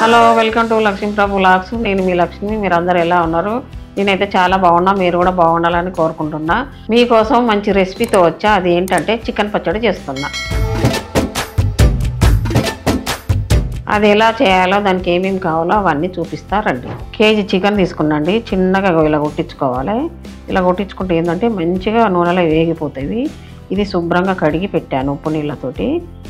Hello welcome to Lakshmiprabhu vlogs. నేను మీ లక్ష్మి. మీరు అందరు ఎలా ఉన్నారు? నేనైతే చాలా బాగున్నా. మీరు కూడా బాగుండాలని కోరుకుంటున్నా. మీకోసం మంచి రెసిపీతో వచ్చా. అది ఏంటంటే చికెన్ పచ్చడి చేస్తున్నా. అది ఎలా చేయాలో దానికి ఏమేమి కావాలో అవన్నీ చూపిస్తా రండి. కేజీ చికెన్ తీసుకున్నాండి. చిన్నగా ఇలా కొట్టించుకోవాలి. ఇలా కొట్టించుకుంటే ఏంటంటే మంచిగా నూనెలో వేగిపోతాయి. ఇది శుభ్రంగా కడిగి పెట్టాను ఉప్పు నీళ్ళతోటి.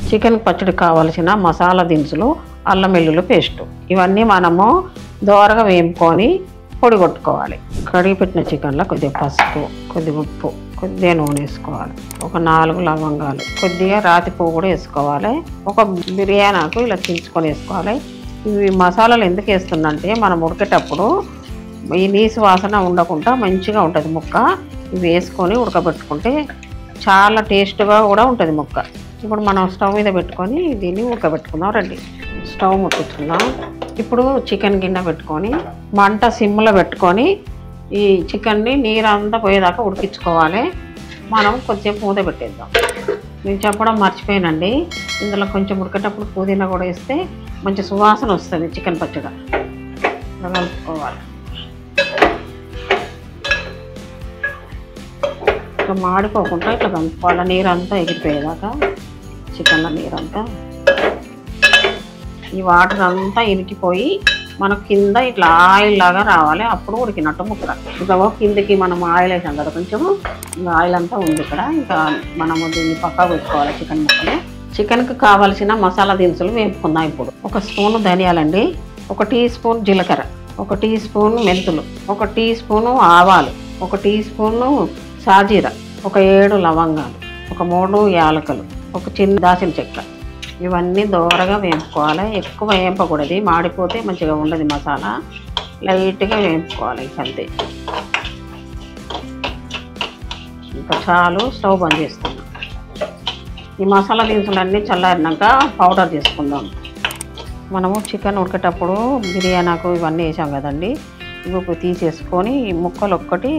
చికెన్ పచ్చడి కావాల్సిన మసాలా దినుసులు, అల్లం వెల్లుల్లి పేస్ట్ ఇవన్నీ మనము దోరగా వేపుకొని పొడి కొట్టుకోవాలి. కడిగి పెట్టిన చికెన్లో కొద్దిగా పసుపు, కొద్దిగా ఉప్పు, కొద్దిగా నూనె వేసుకోవాలి. ఒక 4 లవంగాలు, కొద్దిగా రాతి పువ్వు కూడా వేసుకోవాలి. ఒక బిర్యానీ ఆకు ఇలా చించుకొని వేసుకోవాలి. ఇవి మసాలాలు ఎందుకు వేస్తుందంటే మనం ఉడికేటప్పుడు ఈ నీసు వాసన ఉండకుండా మంచిగా ఉంటుంది ముక్క. ఇవి వేసుకొని ఉడకబెట్టుకుంటే చాలా టేస్ట్గా కూడా ఉంటుంది ముక్క. ఇప్పుడు మనం స్టవ్ మీద పెట్టుకొని దీన్ని ఉడకబెట్టుకుందాం రండి. స్టవ్ ముట్టించుకుందాం. ఇప్పుడు చికెన్ గిన్నె పెట్టుకొని మంట సిమ్లో పెట్టుకొని ఈ చికెన్ని నీరంతా పోయేదాకా ఉడికించుకోవాలి. మనం కొంచెం మూత పెట్టేద్దాం. నేను చెప్పడం మర్చిపోయానండి, ఇందులో కొంచెం ఉడికేటప్పుడు పుదీనా కూడా వేస్తే మంచి సువాసన వస్తుంది చికెన్ పచ్చడి. కలుపుకోవాలి. ఇట్లా మాడిపోకుండా ఇట్లా కలుపుకోవాలి. నీరంతా ఎగిరిపోయేదాకా చికెన్లో నీరంతా, ఈ వాటర్ అంతా ఇరికిపోయి మనకు కింద ఇట్లా ఆయిల్ లాగా రావాలి. అప్పుడు ఉడికినట్టు ముక్క. ఇంకా కిందకి మనం ఆయిల్ వేసాం కదా, కొంచెము ఆయిల్ అంతా ఉంది ఇక్కడ. ఇంకా మనము దీన్ని పక్కా పెట్టుకోవాలి చికెన్ ముక్కలు. చికెన్కి కావాల్సిన మసాలా దినుసులు వేపుకుందాం. ఇప్పుడు 1 స్పూను ధనియాలండి, 1 టీ స్పూన్ జీలకర్ర, 1 టీ స్పూన్ మెంతులు, 1 టీ స్పూను ఆవాలు, 1 టీ స్పూను సాజీర, ఒక 7 లవంగాలు, ఒక 3 యాలకులు, ఒక చిన్న దాచిన చెక్క. ఇవన్నీ దోరగా వేపుకోవాలి. ఎక్కువ వేపకూడదు, మాడిపోతే మంచిగా ఉండదు మసాలా. లైట్గా వేపుకోవాలి అంతే. ఇంకా చాలు. స్టవ్ బంద్ చేస్తున్నాం. ఈ మసాలా దినుసులన్నీ చల్లారినాక పౌడర్ చేసుకుందాం. మనము చికెన్ ఉడికేటప్పుడు బిర్యానీకు ఇవన్నీ వేసాం కదండి. ఇవి తీసేసుకొని ఈ ముక్కలు ఒక్కటి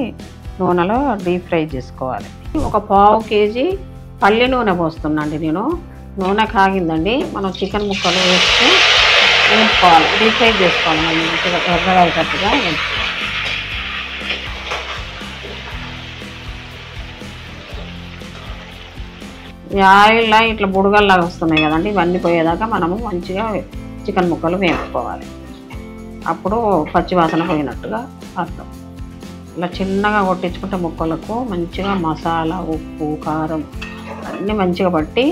నూనెలో డీప్ ఫ్రై చేసుకోవాలి. ఒక పావు కేజీ పల్లి నూనె పోస్తున్నాండి నేను. నూనె కాగిందండి. మనం చికెన్ ముక్కలు వేసుకు వేసుకోవాలి. డీప్ ఫ్రై చేసుకోవాలి. మంచిగా ఎర్రగా అయ్యేటట్టుగా ఈ ఆయిల్లో ఇట్లా బుడగల్లాగా వస్తున్నాయి కదండి. ఇవన్నీ పోయేదాకా మనము మంచిగా చికెన్ ముక్కలు వేసుకోవాలి. అప్పుడు పచ్చివాసన పోయినట్టుగా అర్థం. ఇలా చిన్నగా కొట్టించుకుంటే ముక్కలకు మంచిగా మసాలా, ఉప్పు, కారం అన్నీ మంచిగా పట్టి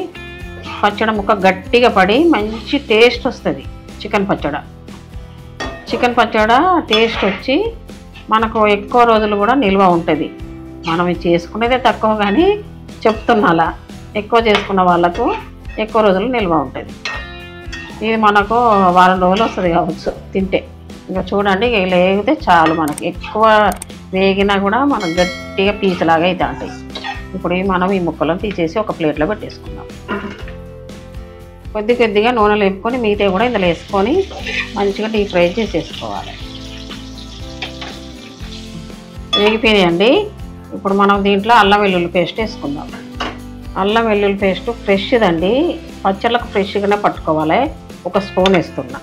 పచ్చడి ముక్క గట్టిగా పడి మంచి టేస్ట్ వస్తుంది చికెన్ పచ్చడి. చికెన్ పచ్చడి టేస్ట్ వచ్చి మనకు ఎక్కువ రోజులు కూడా నిల్వ ఉంటుంది. మనం ఇది చేసుకునేదే తక్కువ, కానీ చెప్తున్నా అలా ఎక్కువ చేసుకున్న వాళ్ళకు ఎక్కువ రోజులు నిల్వ ఉంటుంది. ఇది మనకు వారం రోజులు వస్తుంది కావచ్చు తింటే. ఇంకా చూడండి, ఇలా వేగితే చాలు. మనకి ఎక్కువ వేగినా కూడా మనకు గట్టిగా పీసులాగా అయితే ఉంటాయి. ఇప్పుడు మనం ఈ ముక్కలను తీసేసి ఒక ప్లేట్లో పెట్టేసుకుందాం. కొద్దిగా నూనెలు వేపుకొని మిగతా కూడా ఇందులో వేసుకొని మంచిగా డీప్ ఫ్రై చేసేసుకోవాలి. వేగిపోయాయండి. ఇప్పుడు మనం దీంట్లో అల్లం వెల్లుల్లి పేస్ట్ వేసుకుందాం. అల్లం వెల్లుల్లి పేస్ట్ ఫ్రెష్దండి. పచ్చళ్ళకు ఫ్రెష్గానే పట్టుకోవాలి. 1 స్పూన్ వేస్తున్నా.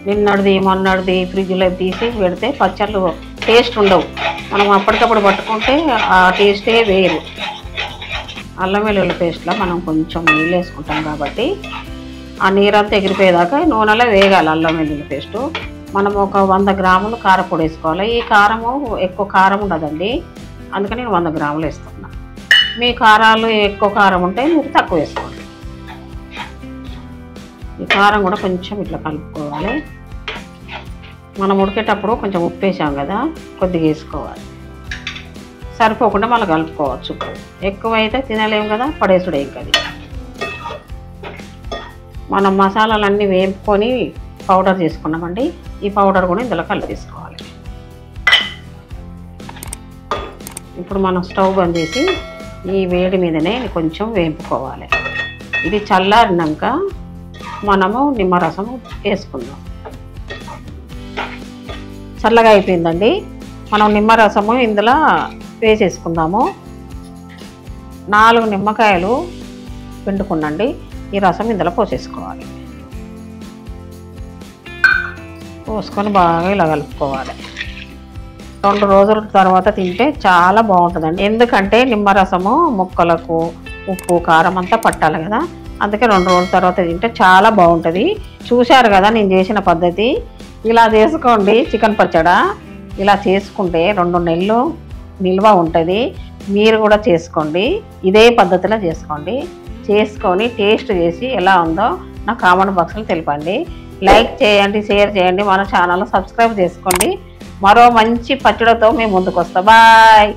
నిన్నటిది మొన్నటిది ఫ్రిడ్జ్లో తీసి పెడితే పచ్చళ్ళు టేస్ట్ ఉండవు. మనం అప్పటికప్పుడు పట్టుకుంటే ఆ టేస్టే వేరు. అల్లం వెల్లుల్లి పేస్ట్లో మనం కొంచెం నీళ్ళు వేసుకుంటాం కాబట్టి ఆ నీరంతా ఎగిరిపోయేదాకా నూనెలో వేగాలి. అల్లం వెల్లుల్లి పేస్టు మనం ఒక 100 గ్రాములు కారపొడి వేసుకోవాలి. ఈ కారము ఎక్కువ కారం ఉండదండి, అందుకని నేను 100 గ్రాములు వేస్తున్నా. మీ కారాలు ఎక్కువ కారం ఉంటే మీరు తక్కువ వేసుకోండి. ఈ కారం కూడా కొంచెం ఇట్లా కలుపుకోవాలి. మనం ఉడికేటప్పుడు కొంచెం ఉప్పు వేసాం కదా, కొద్దిగా వేసుకోవాలి. సరిపోకుండా మళ్ళీ కలుపుకోవచ్చు. ఎక్కువ అయితే తినలేము కదా, పడేసుడే. ఇంకా మనం మసాలాలన్నీ వేపుకొని పౌడర్ చేసుకున్నామండి. ఈ పౌడర్ కూడా ఇందులో కలిపేసుకోవాలి. ఇప్పుడు మనం స్టవ్ బంద్ చేసి ఈ వేడి మీదనే కొంచెం వేపుకోవాలి. ఇది చల్లారినాక మనము నిమ్మరసం వేసుకుందాం. చల్లగా అయిపోయిందండి. మనం నిమ్మరసము ఇందులో వేసేసుకుందాము. 4 నిమ్మకాయలు పిండుకున్నాండి. ఈ రసం ఇందులో పోసేసుకోవాలి. పోసుకొని బాగా ఇలా కలుపుకోవాలి. 2 రోజుల తర్వాత తింటే చాలా బాగుంటుందండి. ఎందుకంటే నిమ్మరసము ముక్కలకు ఉప్పు కారం అంతా పట్టాలి కదా, అందుకే 2 రోజుల తర్వాత తింటే చాలా బాగుంటుంది. చూశారు కదా నేను చేసిన పద్ధతి. ఇలా చేసుకోండి చికెన్ పచ్చడి. ఇలా చేసుకుంటే 2 నెలలు నిల్వ ఉంటుంది. మీరు కూడా చేసుకోండి, ఇదే పద్ధతిలో చేసుకోండి. చేసుకొని టేస్ట్ చేసి ఎలా ఉందో నా కామెంట్ బాక్స్లో తెలపండి. లైక్ చేయండి, షేర్ చేయండి, మన ఛానల్ సబ్స్క్రైబ్ చేసుకోండి. మరో మంచి పచ్చడితో మేము ముందుకు వస్తాం. బాయ్.